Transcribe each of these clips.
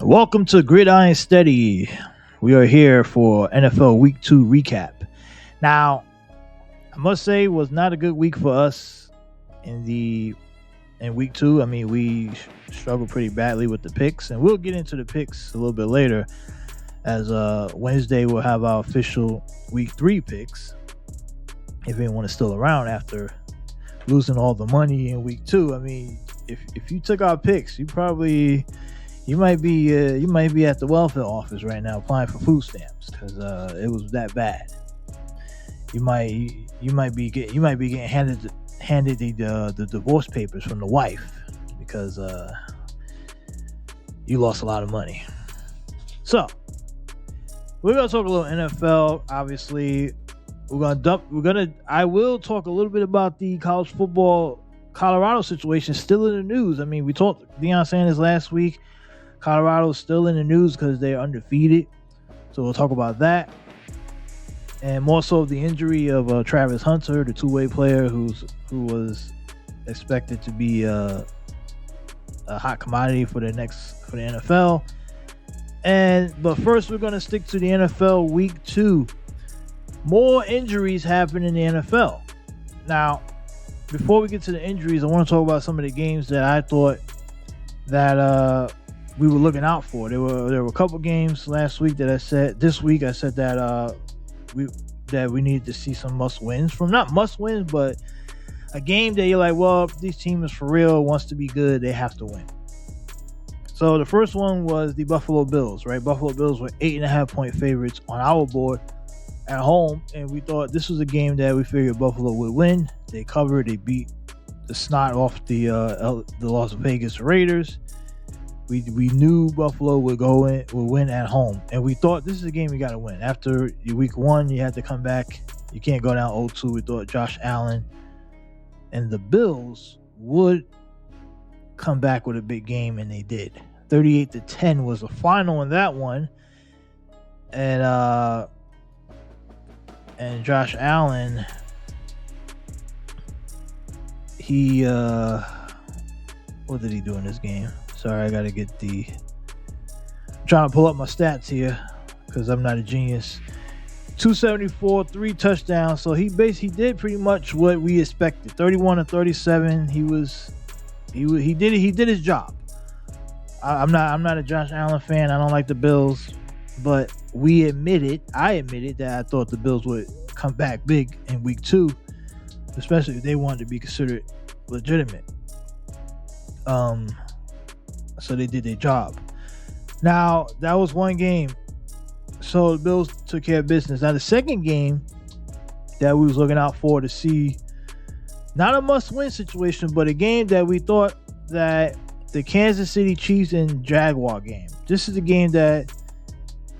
Welcome to GridironSteady. We are here for NFL Week 2 recap. Now, I must say it was not a good week for us in Week 2. I mean, we struggled pretty badly with the picks, and we'll get into the picks a little bit later as Wednesday we'll have our official Week 3 picks if anyone is still around after losing all the money in Week 2. I mean, if you took our picks, you might be at the welfare office right now applying for food stamps because it was that bad. You might be getting handed the divorce papers from the wife because you lost a lot of money. So we're gonna talk a little NFL. Obviously, I will talk a little bit about the college football Colorado situation still in the news. I mean, we talked Deion Sanders last week. Colorado's still in the news because they're undefeated. So we'll talk about that. And more so the injury of Travis Hunter, the two-way player who was expected to be a hot commodity for the NFL. But first we're going to stick to the NFL Week 2. More injuries happen in the NFL. Now, before we get to the injuries, I want to talk about some of the games that I thought that we were looking out for. There were a couple games last week that I said. This week I said that we needed to see some must wins from, not must wins, but a game that you're like, well, if this team is for real, wants to be good, they have to win. So the first one was the Buffalo Bills, right? Buffalo Bills were 8.5-point favorites on our board at home, and we thought this was a game that we figured Buffalo would win. They covered. They beat the snot off the Las Vegas Raiders. We knew Buffalo would win at home, and we thought this is a game we got to win. After Week 1, you had to come back. You can't go down 0-2. We thought Josh Allen and the Bills would come back with a big game, and they did. 38-10 was the final in that one, and Josh Allen, what did he do in this game? Sorry, I gotta get I'm trying to pull up my stats here because I'm not a genius. 274, 3 touchdowns. So he did pretty much what we expected. 31-37. He did his job. I'm not a Josh Allen fan. I don't like the Bills, but I admitted that I thought the Bills would come back big in Week 2, especially if they wanted to be considered legitimate. So they did their job. Now, that was one game. So the Bills took care of business. Now, the second game that we was looking out for to see, not a must-win situation, but a game that we thought that the Kansas City Chiefs and Jaguar game. This is a game that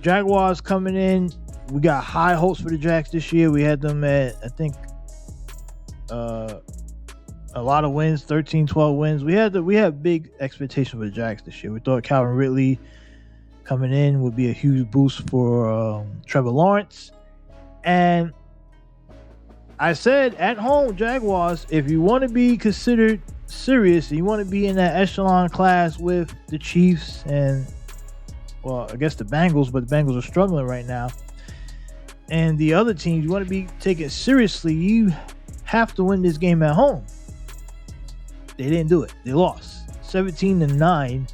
Jaguars coming in. We got high hopes for the Jags this year. We had them at, I think, a lot of wins, 13-12 wins. We had big expectations for the Jags this year. We thought Calvin Ridley coming in would be a huge boost for Trevor Lawrence. And I said at home, Jaguars, if you want to be considered serious, you want to be in that echelon class with the Chiefs and, well, I guess the Bengals, but the Bengals are struggling right now. And the other teams, you want to be taken seriously, you have to win this game at home. They didn't do it. They lost 17-9.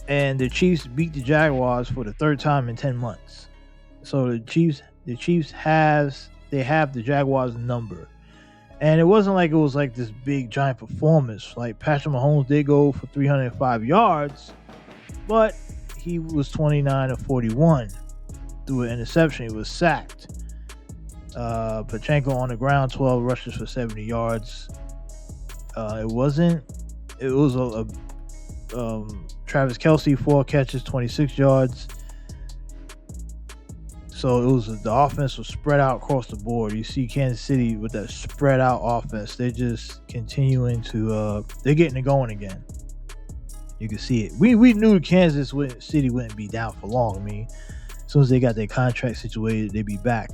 And the Chiefs beat the Jaguars for the third time in 10 months. So the Chiefs have the Jaguars number. And it wasn't like it was like this big giant performance. Like Patrick Mahomes did go for 305 yards, but he was 29-41 through an interception. He was sacked. Pachenko on the ground, 12 rushes for 70 yards. It was Travis Kelce, 4 catches, 26 yards. So the offense was spread out across the board. You see Kansas City with that spread out offense. They're just continuing to they're getting it going again. You can see it. We knew Kansas City wouldn't be down for long. I mean, as soon as they got their contract situated, they'd be back.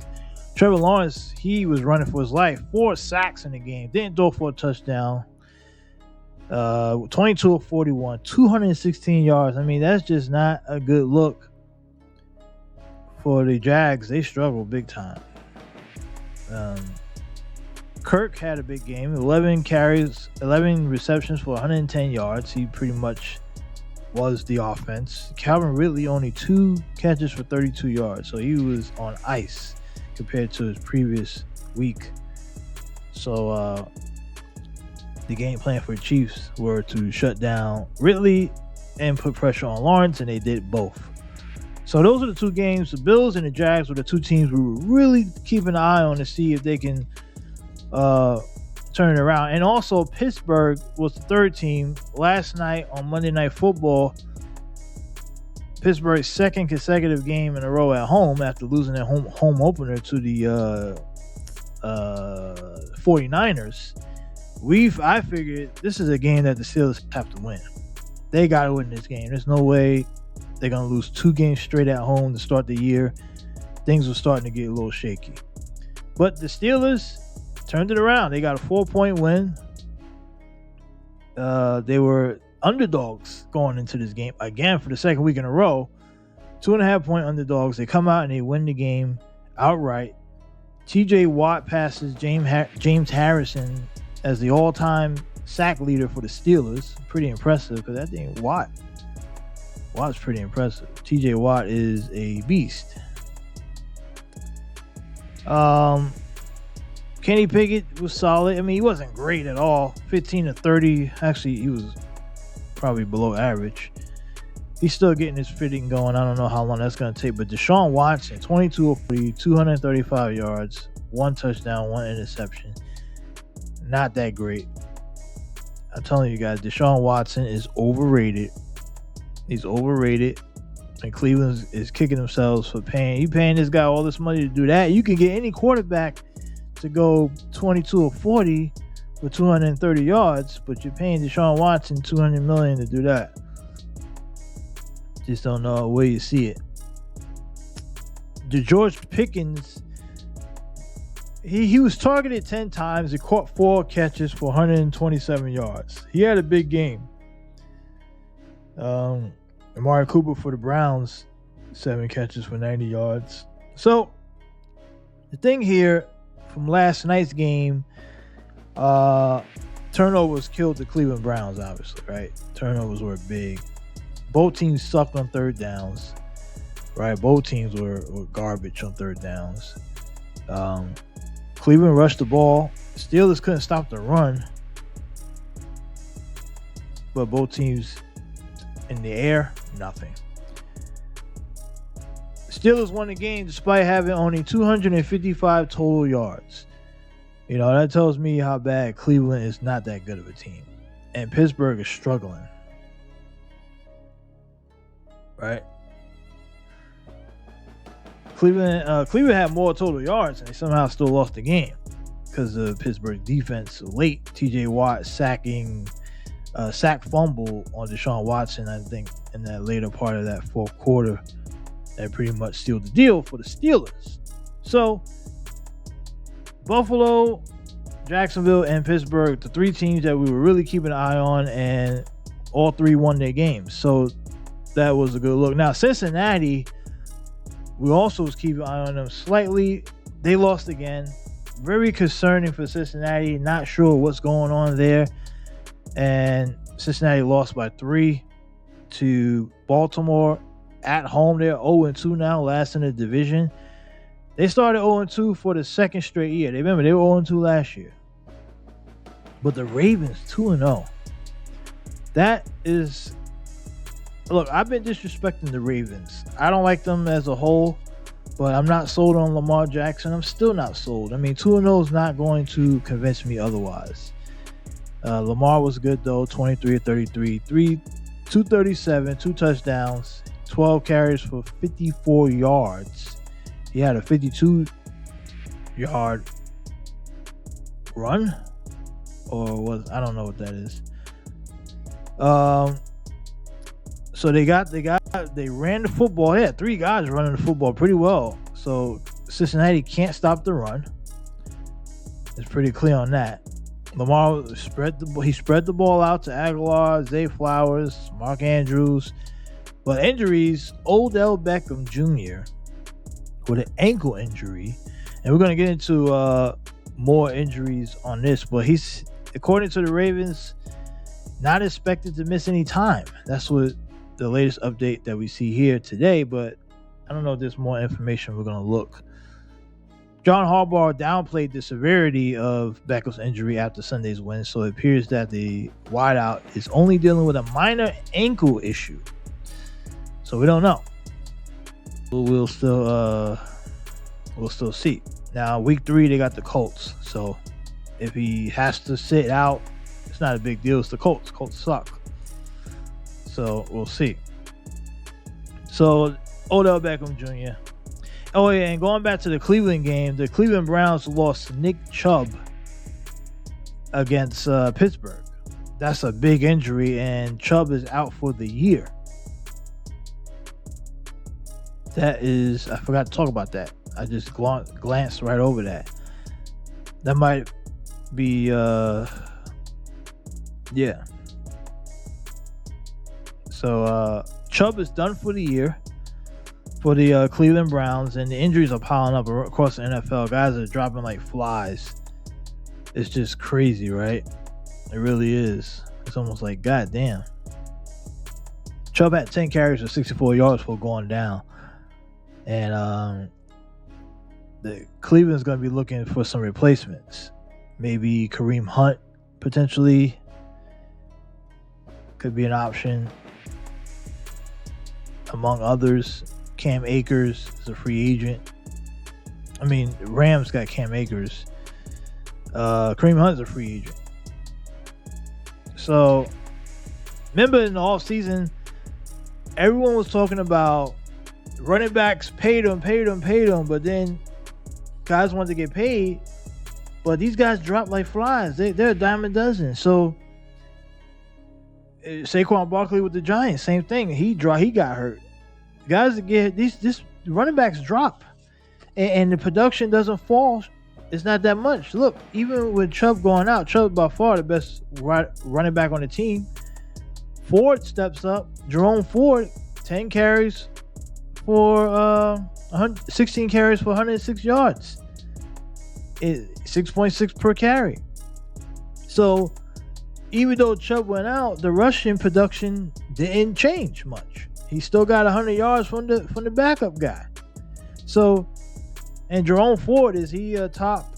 Trevor Lawrence, he was running for his life. 4 sacks in the game. Didn't throw for a touchdown. 22 of 41, 216 yards. I mean, that's just not a good look for the Jags. They struggle big time. Kirk had a big game, 11 carries, 11 receptions for 110 yards. He pretty much was the offense. Calvin Ridley only 2 catches for 32 yards, so he was on ice compared to his previous week. So the game plan for the Chiefs were to shut down Ridley and put pressure on Lawrence, and they did both. So those are the two games. The Bills and the Jags were the two teams we were really keeping an eye on to see if they can turn it around. And also Pittsburgh was the third team. Last night on Monday Night Football, Pittsburgh's second consecutive game in a row at home after losing their home opener to the 49ers. I figured this is a game that the Steelers have to win. They got to win this game. There's no way they're going to lose 2 games straight at home to start the year. Things were starting to get a little shaky. But the Steelers turned it around. They got a 4-point win. They were underdogs going into this game again for the second week in a row. 2.5-point underdogs. They come out and they win the game outright. TJ Watt passes James Harrison as the all-time sack leader for the Steelers. Pretty impressive because that thing Watt's pretty impressive. TJ Watt is a beast. Kenny Pickett was solid. I mean, he wasn't great at all. 15 to 30. Actually, he was probably below average. He's still getting his fitting going. I don't know how long that's going to take. But Deshaun Watson, 22 of 40, 235 yards, 1 touchdown, 1 interception. Not that great. I'm telling you guys, Deshaun Watson is overrated. He's overrated. And Cleveland is kicking themselves for paying. You paying this guy all this money to do that. You can get any quarterback to go 22 of 40 with 230 yards, but you're paying Deshaun Watson $200 million to do that. Just don't know where you see it. The George Pickens, he was targeted 10 times. He caught 4 catches for 127 yards. He had a big game. Amari Cooper for the Browns, 7 catches for 90 yards. So the thing here from last night's game, turnovers killed the Cleveland Browns, obviously, right? Turnovers were big. Both teams sucked on third downs, right? Both teams were garbage on third downs. Cleveland rushed the ball. Steelers couldn't stop the run, but both teams in the air, nothing. Steelers won the game despite having only 255 total yards. You know, that tells me how bad Cleveland is not that good of a team. And Pittsburgh is struggling. Right? Cleveland had more total yards and they somehow still lost the game because of Pittsburgh defense late. TJ Watt sack fumble on Deshaun Watson, I think, in that later part of that fourth quarter that pretty much sealed the deal for the Steelers. So Buffalo, Jacksonville, and Pittsburgh, the 3 teams that we were really keeping an eye on, and all 3 won their games. So that was a good look. Now, Cincinnati, we also was keeping an eye on them slightly. They lost again. Very concerning for Cincinnati. Not sure what's going on there. And Cincinnati lost by 3 to Baltimore at home. They're 0-2 now, last in the division. They started 0-2 for the second straight year. Remember, they were 0-2 last year. But the Ravens, 2-0. That is... Look, I've been disrespecting the Ravens. I don't like them as a whole, but I'm not sold on Lamar Jackson. I'm still not sold. I mean, 2-0 is not going to convince me otherwise. Lamar was good, though. 23 of 33, 237, 2 touchdowns, 12 carries for 54 yards. He had a 52-yard run, or I don't know what that is. So they ran the football. They had 3 guys running the football pretty well. So Cincinnati can't stop the run. It's pretty clear on that. Lamar spread the ball out to Aguilar, Zay Flowers, Mark Andrews. But injuries, Odell Beckham Jr. with an ankle injury. And we're going to get into more injuries on this. But he's, according to the Ravens, not expected to miss any time. That's what the latest update that we see here today. But I don't know if there's more information. We're going to look. John Harbaugh downplayed the severity of Beckham's injury after Sunday's win, so it appears that the wideout is only dealing with a minor ankle issue. So we don't know. We'll still see. Now, week 3 they got the Colts. So if he has to sit out, it's not a big deal. It's the Colts. Colts suck. So we'll see. So Odell Beckham Jr. Oh yeah, and going back to the Cleveland game, the Cleveland Browns lost Nick Chubb against Pittsburgh. That's a big injury, and Chubb is out for the year. That is, I forgot to talk about that. I just glanced right over that. That might be, yeah. So Chubb is done for the year for the Cleveland Browns, and the injuries are piling up across the NFL. Guys are dropping like flies. It's just crazy, right? It really is. It's almost like, God damn. Chubb had 10 carries for 64 yards before going down. And the Cleveland's going to be looking for some replacements. Maybe Kareem Hunt, potentially. Could be an option. Among others. Cam Akers is a free agent. I mean, the Rams got Cam Akers. Kareem Hunt's a free agent. So, remember in the offseason, everyone was talking about running backs paid them, but then guys wanted to get paid, but these guys drop like flies. They're a dime a dozen. So, Saquon Barkley with the Giants, same thing. He got hurt. Guys that get these running backs drop, and the production doesn't fall. It's not that much. Look, even with Chubb going out, Chubb by far the best running back on the team. Ford steps up. Jerome Ford, 10 carries for 16 carries for 106 yards. 6.6 per carry. So even though Chubb went out, the rushing production didn't change much. He still got 100 yards from the backup guy. So, and Jerome Ford, is he a top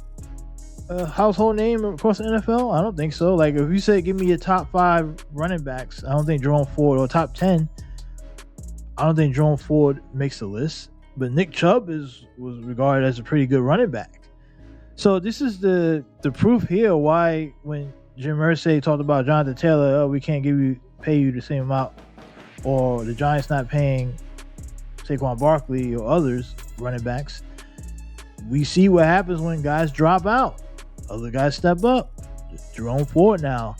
household name across the NFL? I don't think so. Like, if you say give me your top 5 running backs, I don't think Jerome Ford, or top 10, I don't think Jerome Ford makes the list. But Nick Chubb was regarded as a pretty good running back. So this is the proof here why when Jim Irsay talked about Jonathan Taylor, oh, we can't pay you the same amount, or the Giants not paying Saquon Barkley or others running backs. We see what happens when guys drop out. Other guys step up. Jerome Ford now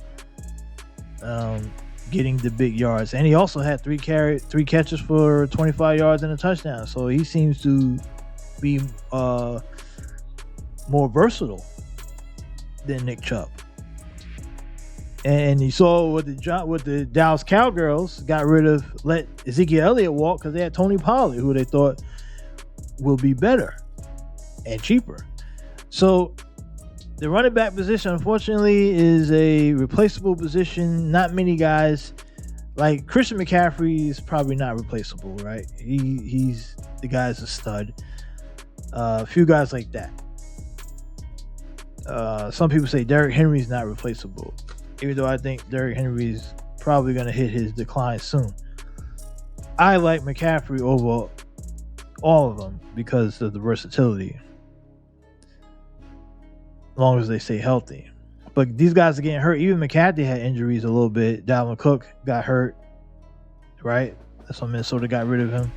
getting the big yards, and he also had 3 catches for 25 yards and a touchdown. So he seems to be more versatile than Nick Chubb. And you saw with the Dallas Cowgirls let Ezekiel Elliott walk because they had Tony Pollard, who they thought will be better and cheaper. So the running back position, unfortunately, is a replaceable position. Not many guys, like Christian McCaffrey, is probably not replaceable, right? He's the guy's a stud. A few guys like that. Some people say Derrick Henry's not replaceable, even though I think Derrick Henry's probably going to hit his decline soon. I like McCaffrey over all of them because of the versatility, as long as they stay healthy. But these guys are getting hurt. Even McCarthy had injuries a little bit. Dalvin Cook got hurt, right? That's why Minnesota got rid of him.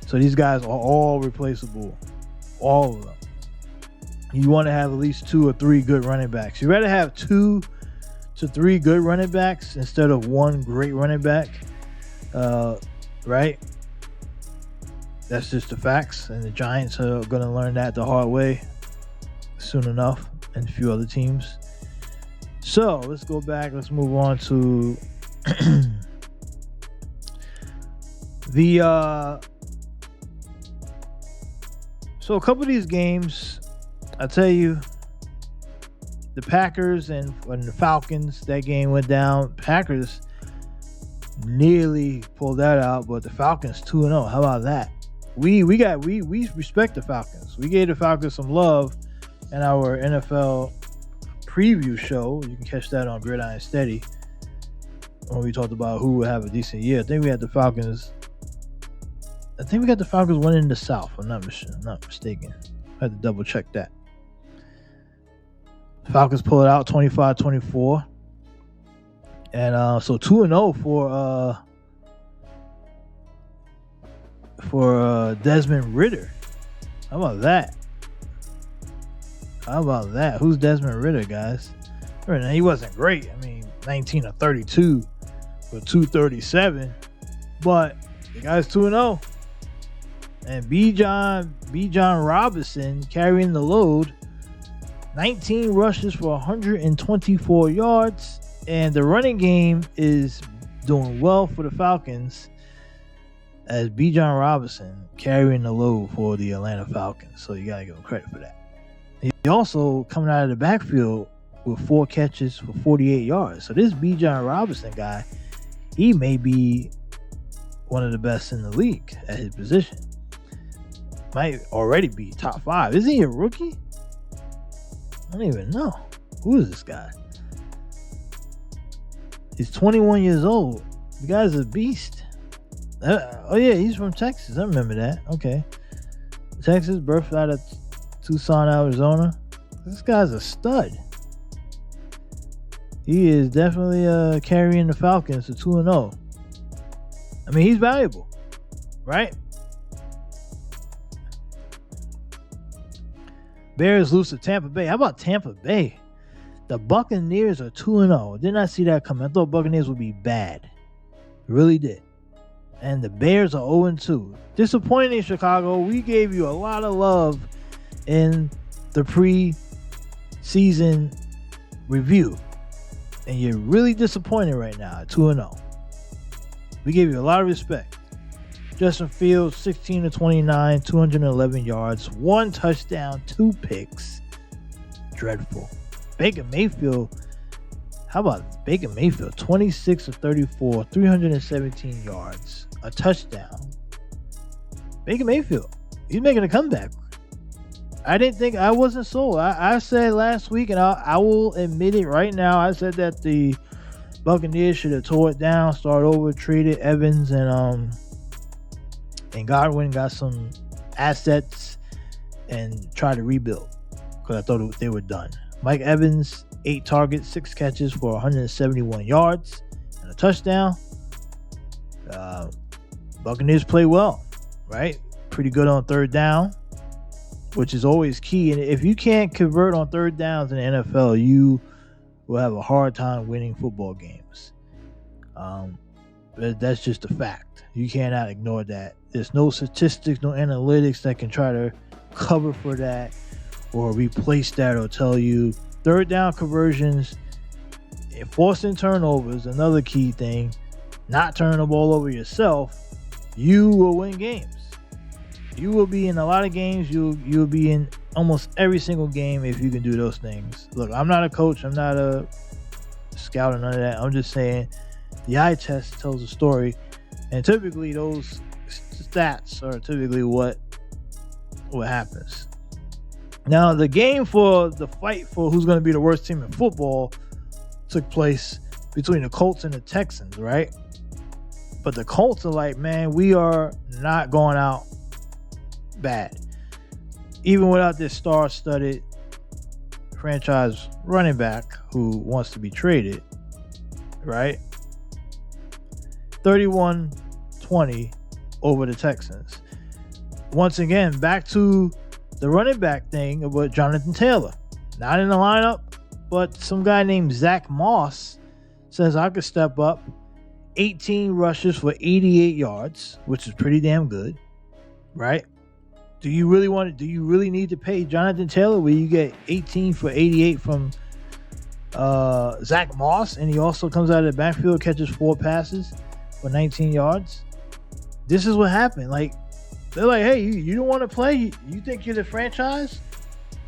So these guys are all replaceable, all of them. You want to have at least 2 or 3 good running backs. You'd rather have 2 to 3 good running backs instead of 1 great running back, right? That's just the facts, and the Giants are going to learn that the hard way soon enough, and a few other teams. So let's go back. Let's move on to so a couple of these games, I tell you, the Packers and the Falcons, that game went down. Packers nearly pulled that out, but the Falcons 2-0. How about that? We respect the Falcons. We gave the Falcons some love in our NFL preview show. You can catch that on GridironSteady when we talked about who would have a decent year. I think we got the Falcons winning the South. I'm not mistaken. I had to double check that. Falcons pull it out 25-24. And so 2-0 for Desmond Ridder. How about that? Who's Desmond Ridder, guys? He wasn't great. I mean, 19 of 32 for 237. But the guy's 2-0. And B. John Robinson carrying the load. 19 rushes for 124 yards. And the running game is doing well for the Falcons as B. John Robinson carrying the load for the Atlanta Falcons. So you got to give him credit for that. He also coming out of the backfield with 4 catches for 48 yards. So this B. John Robinson guy, he may be one of the best in the league at his position. Might already be top 5. Isn't he a rookie? I don't even know. Who is this guy? He's 21 years old. The guy's a beast. Oh yeah, he's from Texas. I remember that. Okay. Texas, birthed out of Tucson, Arizona. This guy's a stud. He is definitely carrying the Falcons to 2-0. I mean, he's valuable, right? Bears lose to Tampa Bay. How about Tampa Bay? The Buccaneers are 2-0. Did not see that coming. I thought Buccaneers would be bad. Really did. And the Bears are 0-2. Disappointing, Chicago. We gave you a lot of love in the pre-season review. And you're really disappointed right now at 2-0. We gave you a lot of respect. Justin Fields, 16 of 29, 211 yards, 1 touchdown, 2 picks. Dreadful. Baker Mayfield, how about Baker Mayfield? 26 of 34, 317 yards, a touchdown. Baker Mayfield, he's making a comeback. I wasn't sold. I said last week, and I will admit it right now, I said that the Buccaneers should have tore it down, start over, traded Evans and Godwin, got some assets, and tried to rebuild because I thought they were done. Mike Evans, 8 targets, 6 catches for 171 yards and a touchdown. Buccaneers play well, right? Pretty good on third down, which is always key. And if you can't convert on third downs in the NFL, you will have a hard time winning football games. That's just a fact. You cannot ignore that. There's no statistics, no analytics that can try to cover for that or replace that or tell you. Third down conversions, forcing turnovers, another key thing. Not turning the ball over yourself, you will win games. You will be in a lot of games. You'll be in almost every single game if you can do those things. Look, I'm not a coach. I'm not a scout or none of that. I'm just saying the eye test tells a story. And typically those stats are typically what happens. Now, the game for the fight for who's going to be the worst team in football took place between the Colts and the Texans, right? But the Colts are like, man, we are not going out bad. Even without this star-studded franchise running back who wants to be traded, right? 31-20 over the Texans. Once again, back to the running back thing about Jonathan Taylor. Not in the lineup, but some guy named Zach Moss says I could step up. 18 rushes for 88 yards, which is pretty damn good, right? Do you really need to pay Jonathan Taylor where you get 18 for 88 from Zach Moss, and he also comes out of the backfield, catches 4 passes for 19 yards. This is what happened. Like, they're like, hey, you don't want to play? You think you're the franchise?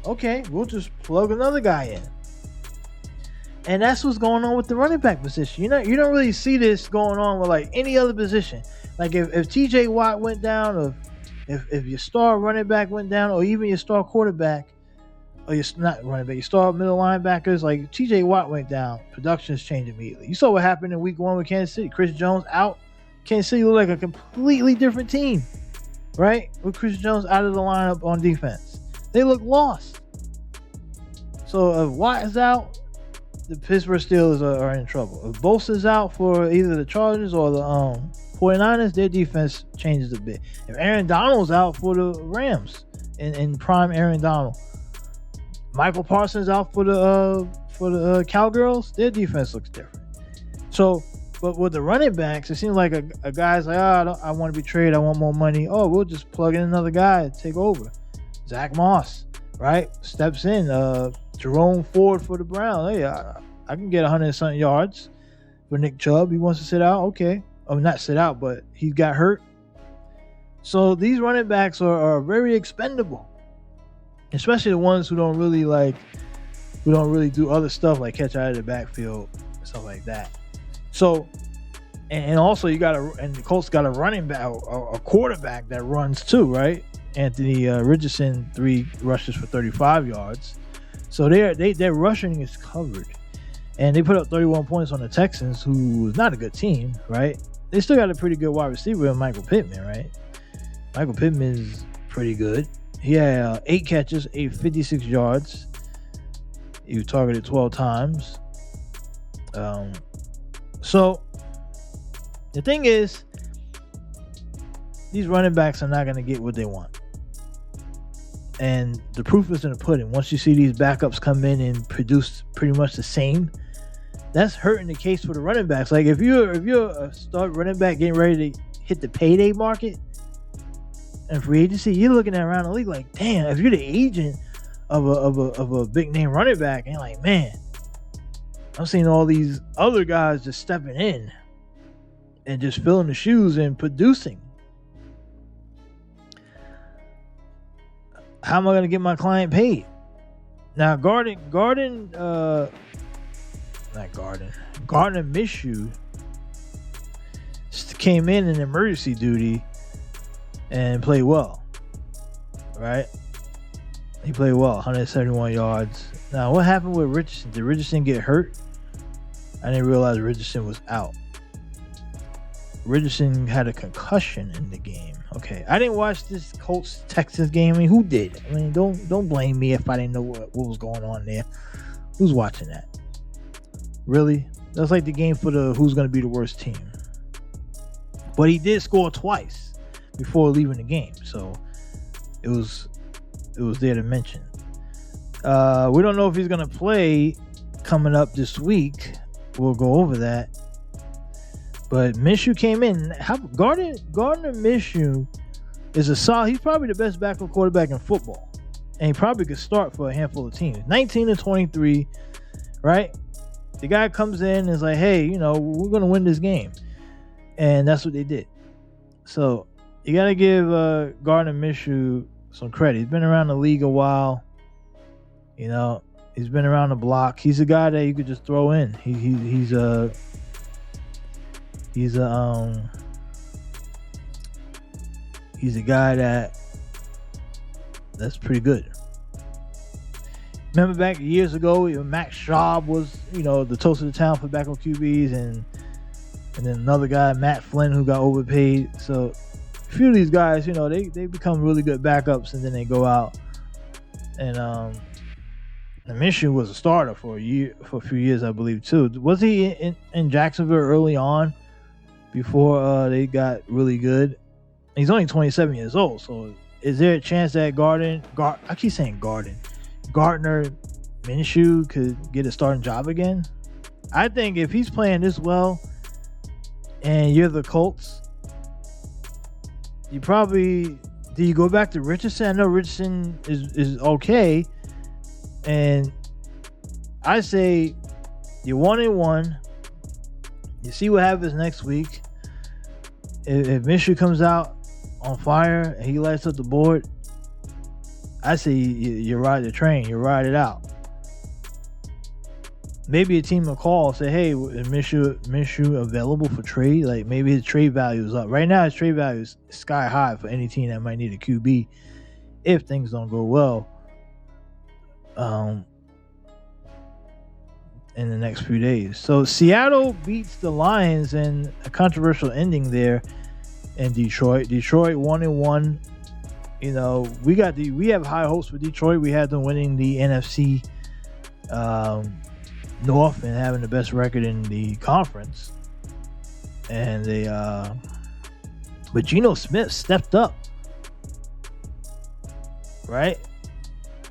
Okay, we'll just plug another guy in. And that's what's going on with the running back position. You don't really see this going on with like any other position. Like if TJ Watt went down, or if your star running back went down, or even your star quarterback, or your not running back, your star middle linebackers, like TJ Watt went down, productions changed immediately. You saw what happened in week 1 with Kansas City. Chris Jones out. Kansas City looked like a completely different team, right? With Chris Jones out of the lineup on defense. They look lost. So if Watt is out, the Pittsburgh Steelers are in trouble. If Bosa's out for either the Chargers or the 49ers, their defense changes a bit. If Aaron Donald's out for the Rams, in prime Aaron Donald, Michael Parsons out for the Cowgirls, their defense looks different. So, but with the running backs, it seems like a guy's like, I want to be traded, I want more money. Oh, we'll just plug in another guy to take over. Zach Moss, right, steps in. Jerome Ford for the Browns. Hey, I can get 100-something yards for Nick Chubb. He wants to sit out. Okay. Oh, not sit out, but he got hurt. So these running backs are very expendable, especially the ones who don't really do other stuff like catch out of the backfield and stuff like that. So, and also the Colts got a running back, a quarterback that runs too, right? Anthony Richardson, 3 rushes for 35 yards. So their rushing is covered. And they put up 31 points on the Texans, who is not a good team, right? They still got a pretty good wide receiver in Michael Pittman, right? Michael Pittman is pretty good. He had 8 catches, 56 yards. He was targeted 12 times. So the thing is, these running backs are not going to get what they want. And the proof is in the pudding. Once you see these backups come in and produce pretty much the same, that's hurting the case for the running backs. Like if you're a start running back getting ready to hit the payday market and free agency, you're looking at around the league like, damn, if you're the agent of a big name running back, and you're like, man, I'm seeing all these other guys just stepping in and just filling the shoes and producing. How am I going to get my client paid? Now, Gardner Minshew came in emergency duty and played well, right? He played well, 171 yards. Now, what happened with Richardson? Did Richardson get hurt? I didn't realize Richardson was out. Richardson had a concussion in the game. Okay, I didn't watch this Colts-Texans game. I mean, who did? I mean, don't blame me if I didn't know what was going on there. Who's watching that? Really? That's like the game for the who's going to be the worst team. But he did score twice before leaving the game, so it was there to mention. We don't know if he's going to play coming up this week. We'll go over that. But Minshew came in. Gardner Minshew is a solid. He's probably the best backup quarterback in football, and he probably could start for a handful of teams. 19-23, right? The guy comes in and is like, "Hey, we're gonna win this game," and that's what they did. So you gotta give Gardner Minshew some credit. He's been around the league a while. He's been around the block. He's a guy that you could just throw in. He's a guy that's pretty good. Remember back years ago, Max Schaub was, the toast of the town for backup QBs, and then another guy, Matt Flynn, who got overpaid. So a few of these guys, they become really good backups, and then they go out. And the Minshew was a starter for a few years, I believe, too. Was he in Jacksonville early on before they got really good? He's only 27 years old, so is there a chance that Gardner Minshew could get a starting job again? I think if he's playing this well and you're the Colts, do you go back to Richardson? I know Richardson is okay, and I say You're 1-1. You see what happens next week. If Minshew comes out on fire and he lights up the board, I say you ride the train. You ride it out. Maybe a team will call, say, hey, is Minshew available for trade? Like, maybe his trade value is up. Right now, his trade value is sky high for any team that might need a QB if things don't go well in the next few days. So Seattle beats the Lions in a controversial ending there in Detroit. Detroit 1-1. You know, we have high hopes for Detroit. We had them winning the NFC North and having the best record in the conference. And but Geno Smith stepped up, right?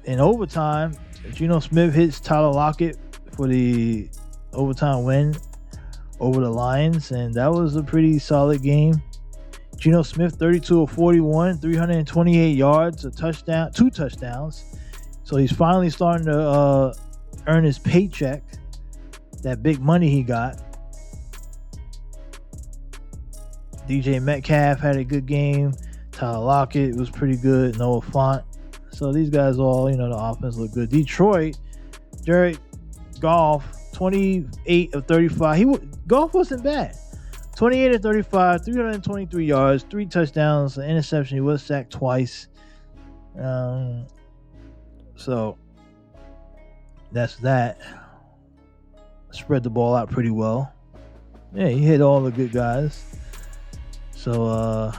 In overtime, Geno Smith hits Tyler Lockett for the overtime win over the Lions, and that was a pretty solid game. Geno Smith, 32 of 41, 328 yards, a touchdown, 2 touchdowns. So he's finally starting to earn his paycheck, that big money he got. DJ Metcalf had a good game. Tyler Lockett was pretty good. Noah Fant. So these guys all, the offense look good. Detroit, Jared Goff, 28 of 35. Goff wasn't bad. 28 of 35, 323 yards, 3 touchdowns, an interception. He was sacked twice. So that's that. Spread the ball out pretty well. Yeah, he hit all the good guys. So,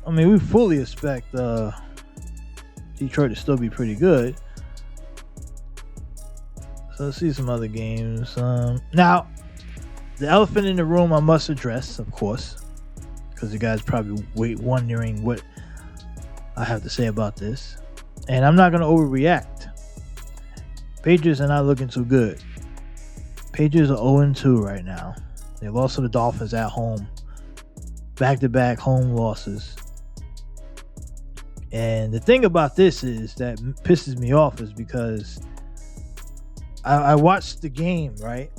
we fully expect Detroit to still be pretty good. So let's see some other games. Now, the elephant in the room I must address, of course, because you guys probably wondering what I have to say about this. And I'm not going to overreact. Patriots are not looking too good. Patriots are 0-2 right now. They lost to the Dolphins at home. Back-to-back home losses. And the thing about this is that pisses me off is because I watched the game, right?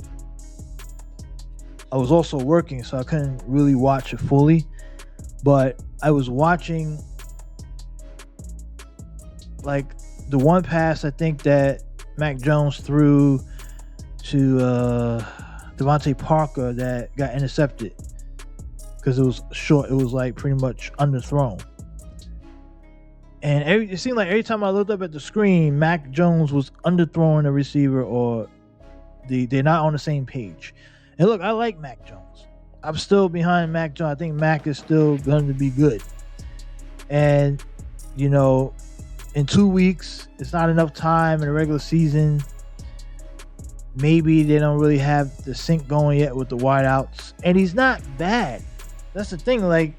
I was also working, so I couldn't really watch it fully. But I was watching, like, the one pass I think that Mac Jones threw to Devontae Parker that got intercepted because it was short. It was like pretty much underthrown. And it seemed like every time I looked up at the screen, Mac Jones was underthrowing a receiver, or they're not on the same page. And look, I like Mac Jones. I'm still behind Mac Jones. I think Mac is still going to be good. And, in 2 weeks, it's not enough time in the regular season. Maybe they don't really have the sync going yet with the wideouts. And he's not bad. That's the thing. Like,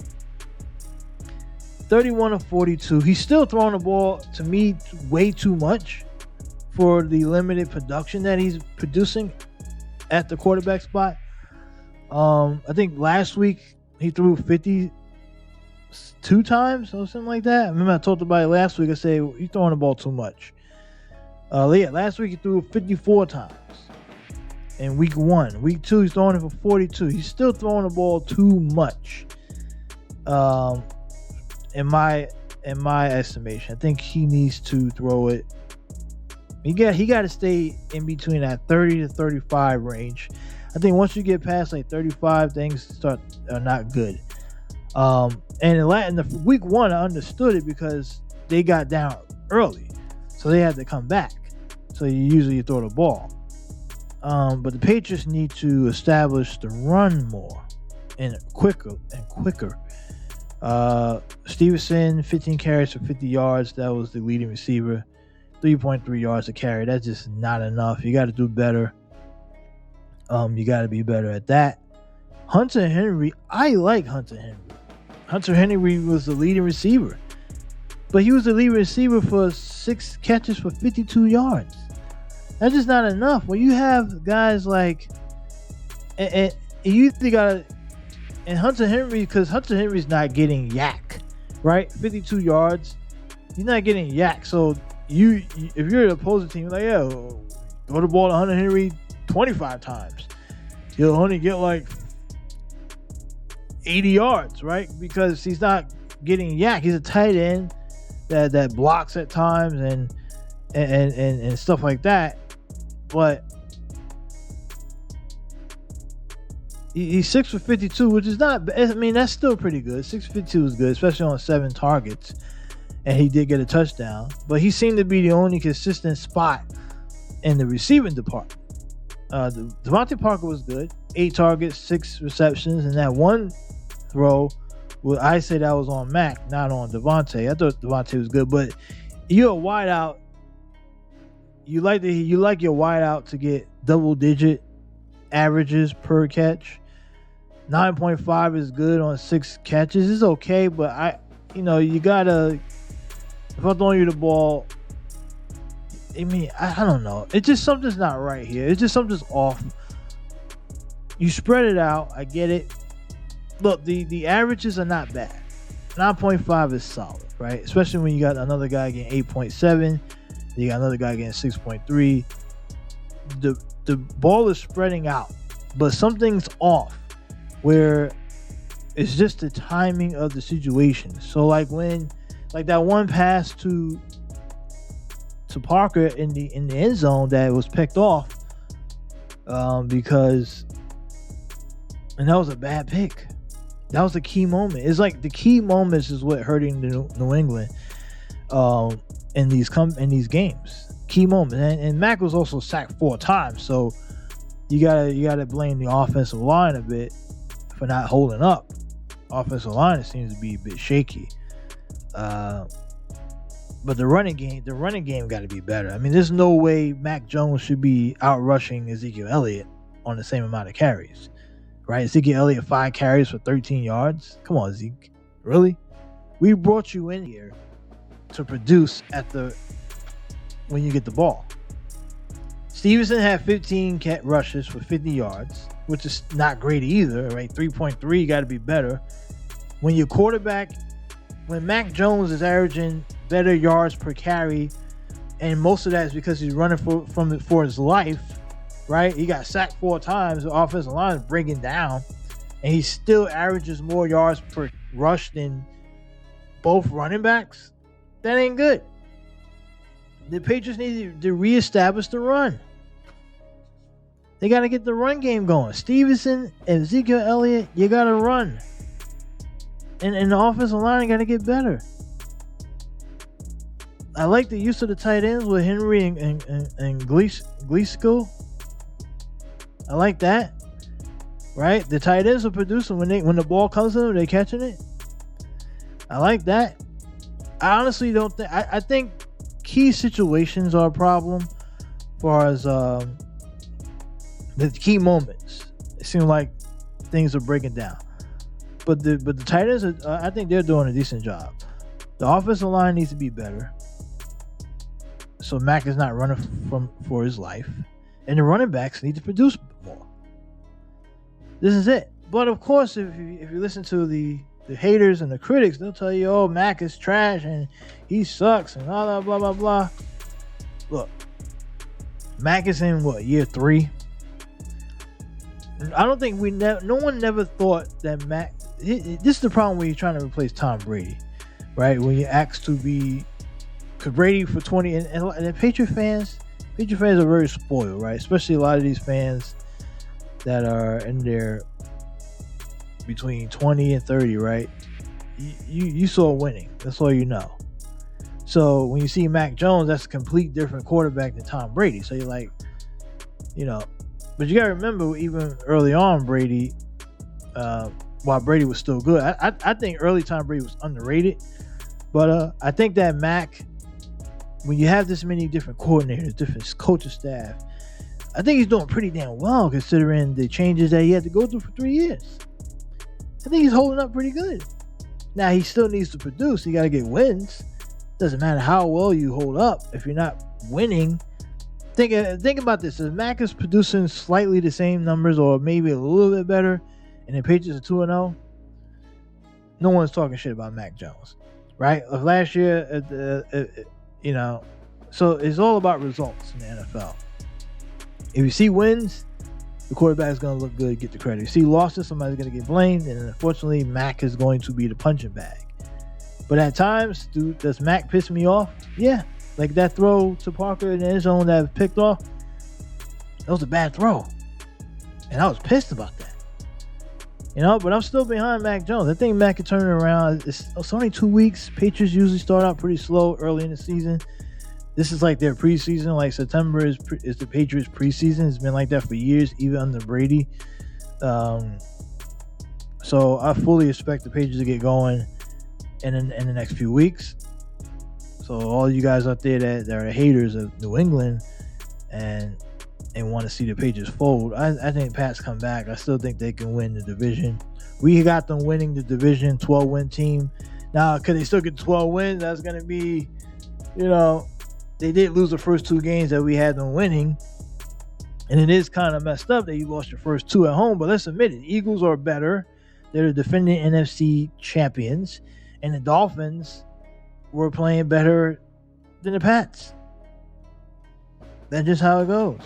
31 of 42. He's still throwing the ball, to me, way too much for the limited production that he's producing at the quarterback spot. I think last week he threw 52 times or something like that. I remember I talked about it last week. I said, he's throwing the ball too much. Last week he threw 54 times in week 1. Week 2, he's throwing it for 42. He's still throwing the ball too much. In my estimation, I think he needs to throw it. He got to stay in between that 30 to 35 range. I think once you get past like 35, things are not good. And in the week 1, I understood it because they got down early, so they had to come back. So you throw the ball. But the Patriots need to establish the run more and quicker. Stevenson, 15 carries for 50 yards. That was the leading receiver. 3.3 yards a carry. That's just not enough. You got to do better. You got to be better at that. Hunter Henry, I like Hunter Henry. Hunter Henry was the leading receiver, but he was the leading receiver for 6 catches for 52 yards. That's just not enough. When you have guys like, and you either got, and Hunter Henry, because Hunter Henry's not getting yak, right? 52 yards, he's not getting yak. So if you're the opposing team, like, throw the ball to Hunter Henry 25 times. He'll only get like 80 yards, right? Because he's not getting yak. He's a tight end that blocks at times and stuff like that. But he's 6 for 52, which is not. I mean, that's still pretty good. 6 for 52 is good, especially on 7 targets. And he did get a touchdown. But he seemed to be the only consistent spot in the receiving department. Devontae Parker was good. 8 targets, 6 receptions, and that one throw, well, I say that was on Mac, not on Devontae. I thought Devontae was good, but you're a wideout. You like your wideout to get double-digit averages per catch. 9.5 is good on 6 catches. It's okay, but you gotta. If I'm throwing you the ball, I mean, I don't know. It's just something's not right here. It's just something's off. You spread it out. I get it. Look, the averages are not bad. 9.5 is solid, right? Especially when you got another guy getting 8.7. You got another guy getting 6.3. The ball is spreading out, but something's off where it's just the timing of the situation. So like that one pass to Parker in the end zone that was picked off because that was a bad pick. That was a key moment. It's like the key moments is what hurting the New England in these games. Key moments, and Mac was also sacked 4 times, so you gotta blame the offensive line a bit for not holding up. Offensive line seems to be a bit shaky. But the running game got to be better. I mean, there's no way Mac Jones should be out rushing Ezekiel Elliott on the same amount of carries, right? Ezekiel Elliott 5 carries for 13 yards. Come on, Zeke, really? We brought you in here to produce when you get the ball. Stevenson had 15 rushes for 50 yards, which is not great either, right? 3.3 got to be better. When Mac Jones is averaging better yards per carry, and most of that is because he's running for his life, right? He got sacked 4 times. The offensive line is breaking down, and he still averages more yards per rush than both running backs. That ain't good. The Patriots need to reestablish the run. They got to get the run game going. Stevenson and Ezekiel Elliott, you got to run. And the offensive line got to get better. I like the use of the tight ends with Henry and Gleesko. I like that. Right? The tight ends are producing when the ball comes to them, they're catching it. I like that. I honestly don't think. I think key situations are a problem as far as the key moments. It seems like things are breaking down. But the tight ends, I think they're doing a decent job. The offensive line needs to be better, so Mac is not running for his life, and the running backs need to produce more. This is it. But of course, if you listen to the haters and the critics, they'll tell you, "Oh, Mac is trash and he sucks and blah blah blah blah." Look, Mac is in year 3. I don't think no one never thought that Mac. This is the problem when you're trying to replace Tom Brady, right? When you're asked to be, because Brady for 20 and Patriot fans are very spoiled, right? Especially a lot of these fans that are in there between 20 and 30, right? You saw winning. That's all you know. So when you see Mac Jones, that's a complete different quarterback than Tom Brady. So you're like, but you gotta remember, even early on, Brady, while Brady was still good, I think early Tom Brady was underrated. But I think that Mac, when you have this many different coordinators, different coaching staff, I think he's doing pretty damn well considering the changes that he had to go through for 3 years. I think he's holding up pretty good. Now he still needs to produce. He got to get wins. Doesn't matter how well you hold up if you're not winning. Think about this. If Mac is producing slightly the same numbers or maybe a little bit better, and the Patriots are 2-0, no one's talking shit about Mac Jones, right? Of last year, so it's all about results in the NFL. If you see wins, the quarterback is going to look good, get the credit. If you see losses, somebody's going to get blamed, and unfortunately, Mac is going to be the punching bag. But at times, does Mac piss me off? Yeah. Like that throw to Parker in the end zone that was picked off, that was a bad throw. And I was pissed about that. But I'm still behind Mac Jones. I think Mac can turn it around. It's only 2 weeks. Patriots usually start out pretty slow early in the season. This is like their preseason. Like September is the Patriots preseason. It's been like that for years, even under Brady. So I fully expect the Patriots to get going in the next few weeks. So all you guys out there that are haters of New England and want to see the Patriots fold, I think Pats come back. I still think they can win the division. We got them winning the division, 12-win team. Now, could they still get 12 wins? That's going to be, they did lose the first 2 games that we had them winning. And it is kind of messed up that you lost your first 2 at home. But let's admit it, Eagles are better. They're the defending NFC champions. And the Dolphins were playing better than the Pats. That's just how it goes.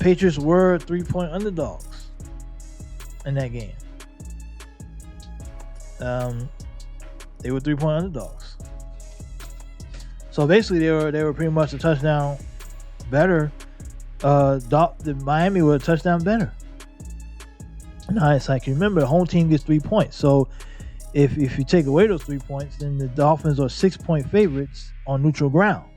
Patriots were 3-point underdogs in that game. They were 3-point underdogs. So basically, they were pretty much a touchdown better. The Miami were a touchdown better. Now it's like, remember, the home team gets 3 points. So if you take away those 3 points, then the Dolphins are 6-point favorites on neutral ground.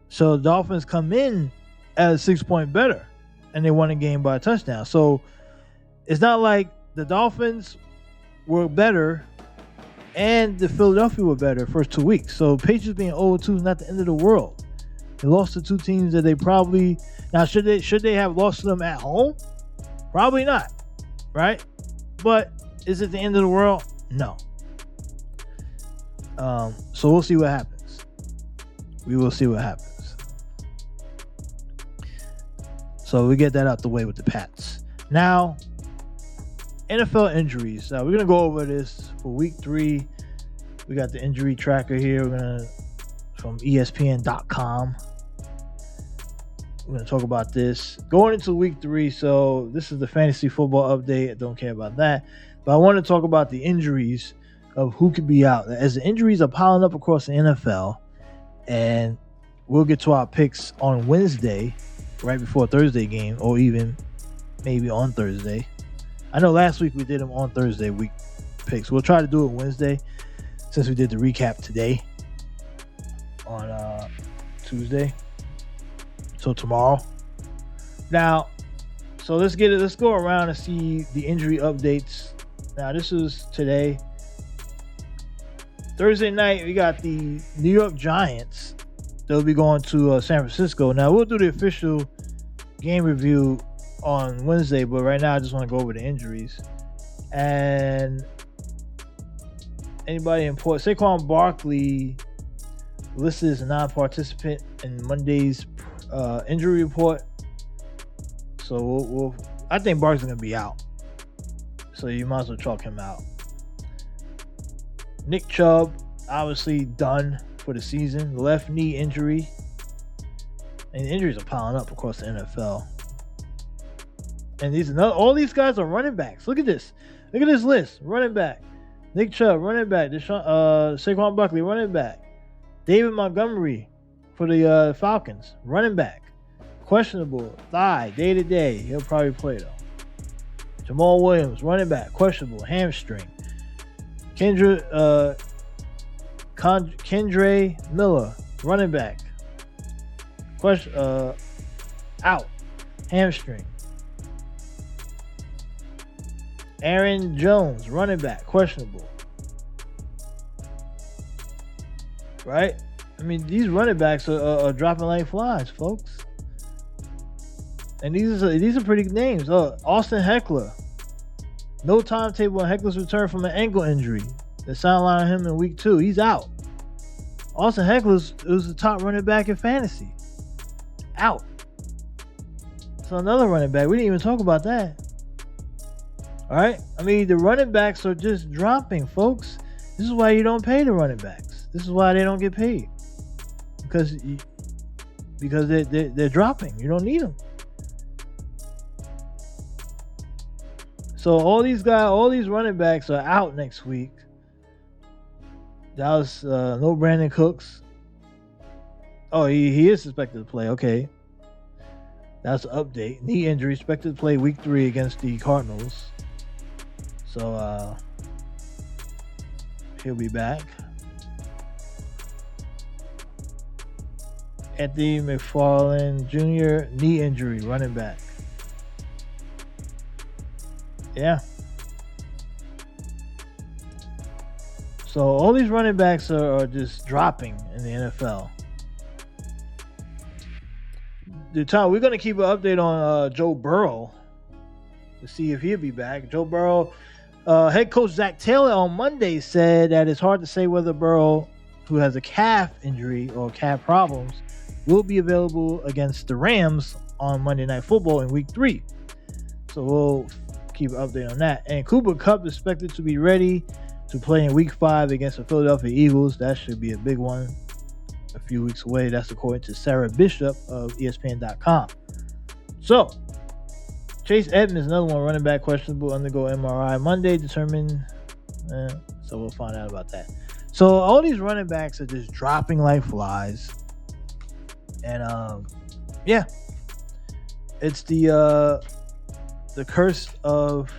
So the Dolphins come in as 6-point better, and they won a game by a touchdown. So it's not like the Dolphins were better and the Philadelphia were better first 2 weeks. So Patriots being 0-2 is not the end of the world. They lost to 2 teams that they probably, now should they have lost to them at home? Probably not, right? But is it the end of the world? No. So we'll see what happens. We will see what happens. So we get that out the way with the Pats. Now, NFL injuries. We're going to go over this for week 3. We got the injury tracker here. From ESPN.com. We're going to talk about this. Going into week 3, so this is the fantasy football update. I don't care about that. But I want to talk about the injuries of who could be out. As the injuries are piling up across the NFL, and we'll get to our picks on Wednesday, right before Thursday game, or even maybe on Thursday. I know last week we did them on Thursday week picks. We'll try to do it Wednesday since we did the recap today on Tuesday. So tomorrow. Now, so let's go around and see the injury updates. Now, this is today. Thursday night, we got the New York Giants. They'll be going to San Francisco. Now, we'll do the official game review on Wednesday, but right now I just want to go over the injuries. And anybody important? Saquon Barkley listed as a non-participant in Monday's injury report. So I think Barkley's going to be out. So you might as well chalk him out. Nick Chubb, obviously done for the season. Left knee injury. And the injuries are piling up across the NFL. And all these guys are running backs. Look at this. Look at this list. Running back. Nick Chubb, running back. Saquon Barkley, running back. David Montgomery for the Falcons, running back. Questionable. Thigh, day-to-day. He'll probably play, though. Jamal Williams, running back. Questionable. Hamstring. Kendre Miller, running back. Out. Hamstring. Aaron Jones, running back. Questionable. Right? I mean, these running backs are dropping like flies, folks. And these are pretty good names. Austin Heckler. No timetable on Heckler's return from an ankle injury. They sidelined him in week 2. He's out. Austin Heckler was the top running back in fantasy. Out. So another running back. We didn't even talk about that. All right? I mean, the running backs are just dropping, folks. This is why you don't pay the running backs. This is why they don't get paid. Because because they're dropping. You don't need them. So all these running backs are out next week. Dallas, no Brandon Cooks. Oh, he is suspected to play. Okay. That's an update. Knee injury, expected to play week 3 against the Cardinals. So he'll be back. Anthony McFarland Jr., knee injury, running back. Yeah. So all these running backs are just dropping in the NFL. We're going to keep an update on Joe Burrow to see if he'll be back. Joe Burrow, head coach Zach Taylor on Monday said that it's hard to say whether Burrow, who has a calf injury or calf problems, will be available against the Rams on Monday Night Football in Week 3. So we'll keep an update on that. And Cooper Kupp is expected to be ready to play in Week 5 against the Philadelphia Eagles. That should be a big one. A few weeks away. That's according to Sarah Bishop of ESPN.com. So, Chase Edmonds, another one, running back, questionable, undergo MRI Monday, determined. So we'll find out about that. So all these running backs are just dropping like flies, and yeah, it's the curse of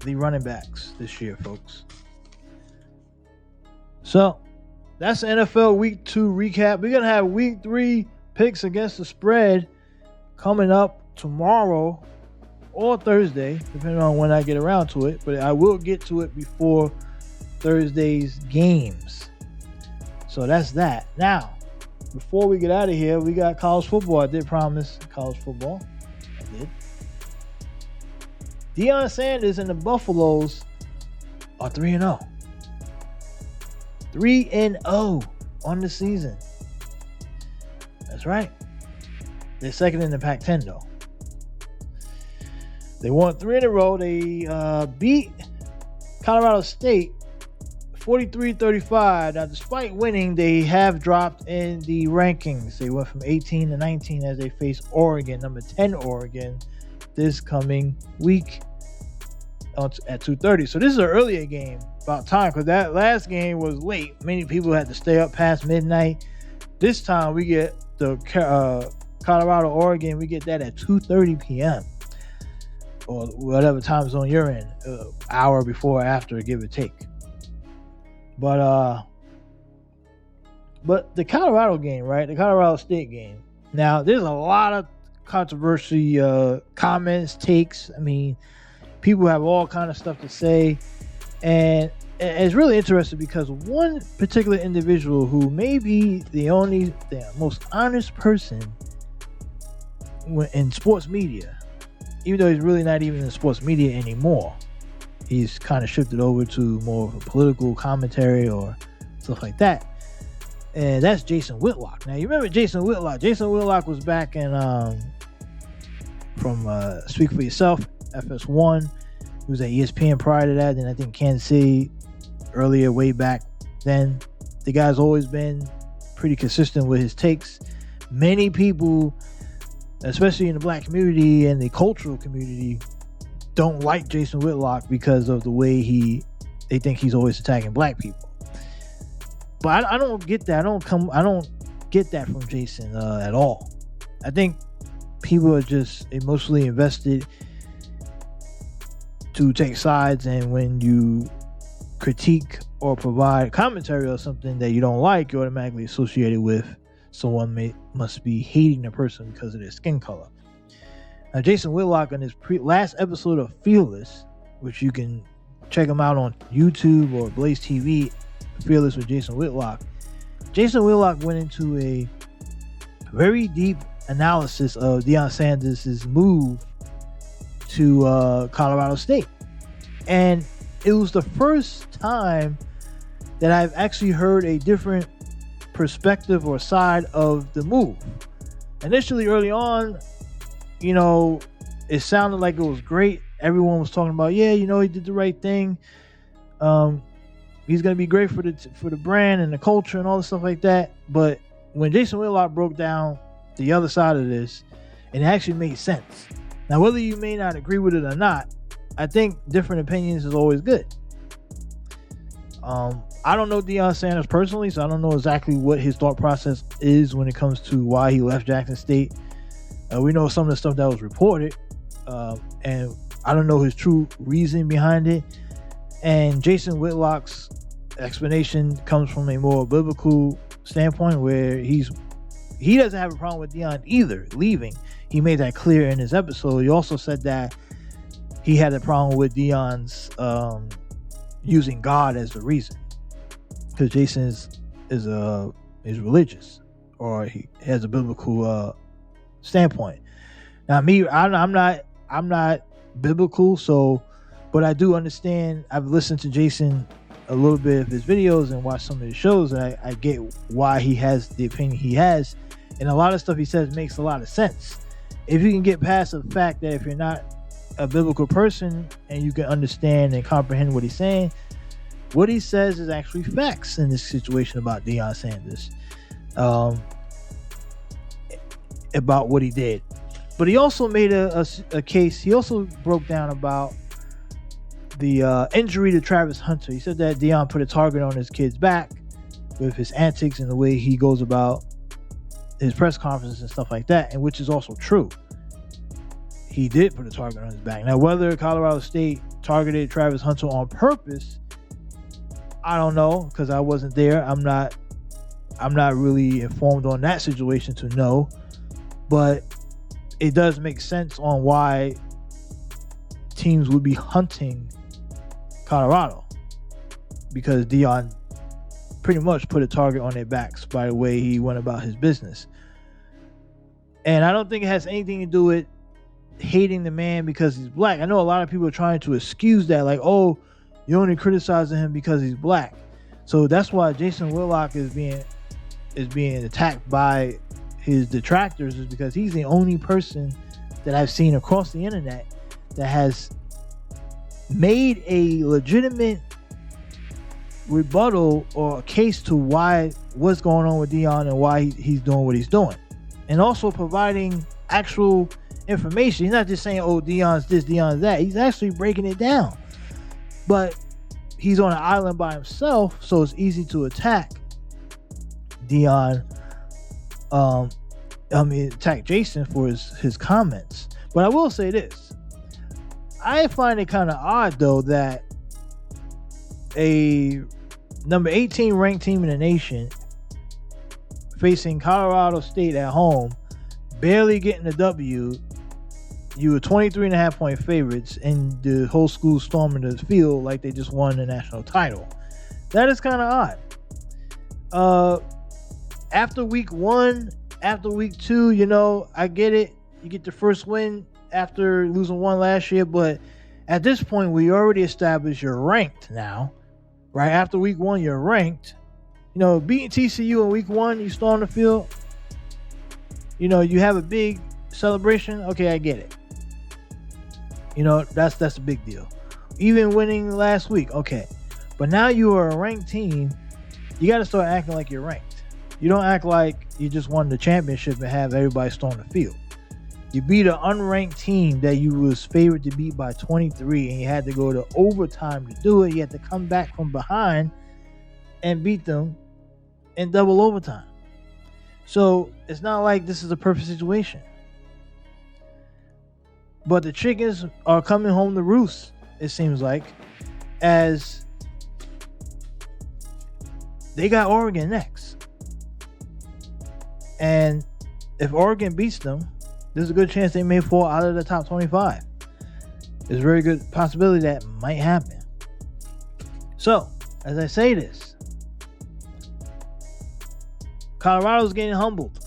the running backs this year, folks. So that's the NFL Week 2 recap. We're going to have Week 3 picks against the spread coming up tomorrow or Thursday, depending on when I get around to it. But I will get to it before Thursday's games. So that's that. Now, before we get out of here, we got college football. I did promise college football. I did. Deion Sanders and the Buffaloes are 3-0. 3-0 on the season. That's right. They're second in the Pac-10 though. They won 3 in a row. They beat Colorado State 43-35. Now, despite winning, they have dropped in the rankings. They went from 18 to 19 as they face Oregon, number 10 Oregon, this coming week at 2:30. So this is an earlier game. About time, because that last game was late. Many people had to stay up past midnight. This time we get the Colorado, Oregon. We get that at 2:30 p.m. or whatever time zone you're in, hour before or after, give or take. But the Colorado game, right? The Colorado State game. Now, there's a lot of controversy, comments, takes. I mean, people have all kind of stuff to say. And it's really interesting because one particular individual who may be the most honest person in sports media, even though he's really not even in sports media anymore, he's kind of shifted over to more of a political commentary or stuff like that. And that's Jason Whitlock. Now, you remember Jason Whitlock. Jason Whitlock was back in from Speak For Yourself, FS1. He was at ESPN prior to that. Then I think Kansas City earlier, way back then. The guy's always been pretty consistent with his takes. Many people, especially in the black community and the cultural community, don't like Jason Whitlock because of the way they think he's always attacking black people. But I don't get that. I don't get that from Jason at all. I think people are just emotionally invested to take sides, and when you critique or provide commentary on something that you don't like, you're automatically associated with someone must be hating the person because of their skin color. Now, Jason Whitlock on his last episode of Fearless, which you can check him out on YouTube or Blaze TV, Fearless with Jason Whitlock. Jason Whitlock went into a very deep analysis of Deion Sanders' move to Colorado State. And it was the first time that I've actually heard a different perspective or side of the move. Initially, early on, it sounded like it was great. Everyone was talking about, he did the right thing. He's going to be great for the brand and the culture and all the stuff like that. But when Jason Whitlock broke down the other side of this, and it actually made sense. Now, whether you may not agree with it or not, I think different opinions is always good. I don't know Deion Sanders personally, so I don't know exactly what his thought process is when it comes to why he left Jackson State. We know some of the stuff that was reported, and I don't know his true reason behind it. And Jason Whitlock's explanation comes from a more biblical standpoint, where he doesn't have a problem with Deion either leaving. He made that clear in his episode. He also said that he had a problem with Deion's using God as the reason, because Jason is religious, or he has a biblical standpoint. Now, me, I'm not biblical, so, but I do understand. I've listened to Jason a little bit of his videos and watched some of his shows, and I get why he has the opinion he has, and a lot of stuff he says makes a lot of sense. If you can get past the fact that if you're not a biblical person and you can understand and comprehend what he's saying, what he says is actually facts in this situation about Deion Sanders, about what he did. But he also made a case. He also broke down about the injury to Travis Hunter. He said that Deion put a target on his kid's back with his antics and the way he goes about his press conferences and stuff like that, and which is also true. He did put a target on his back. Now, whether Colorado State targeted Travis Hunter on purpose, I don't know, because I wasn't there. I'm not really informed on that situation to know, but it does make sense on why teams would be hunting Colorado, because Deion pretty much put a target on their backs by the way he went about his business. And I don't think it has anything to do with hating the man because he's black. I know a lot of people are trying to excuse that, like, oh, you're only criticizing him because he's black. So that's why Jason Whitlock is being attacked by his detractors, is because he's the only person that I've seen across the internet that has made a legitimate rebuttal or a case to what's going on with Deion and why he's doing what he's doing, and also providing actual information. He's not just saying, oh, Deion's this, Deion's that. He's actually breaking it down. But he's on an island by himself, so it's easy to attack Deion. Attack Jason for his comments. But I will say this: I find it kind of odd, though, that a number 18 ranked team in the nation facing Colorado State at home, barely getting a W. You were 23.5 point favorites, and the whole school storming the field like they just won the national title. That is kind of odd. After week 1, after week 2, I get it. You get the first win after losing 1 last year, but at this point, we already established you're ranked now, right? After week 1, you're ranked. Beating TCU in week 1, you storm the field. You have a big celebration. Okay, I get it. That's a big deal. Even winning last week, okay. But now you are a ranked team. You got to start acting like you're ranked. You don't act like you just won the championship and have everybody storm the field. You beat an unranked team that you was favored to beat by 23, and you had to go to overtime to do it. You had to come back from behind and beat them in double overtime. So it's not like this is a perfect situation. But the chickens are coming home to roost, it seems like, as they got Oregon next. And if Oregon beats them, there's a good chance they may fall out of the top 25. There's a very good possibility that might happen. So, as I say this, Colorado's getting humbled.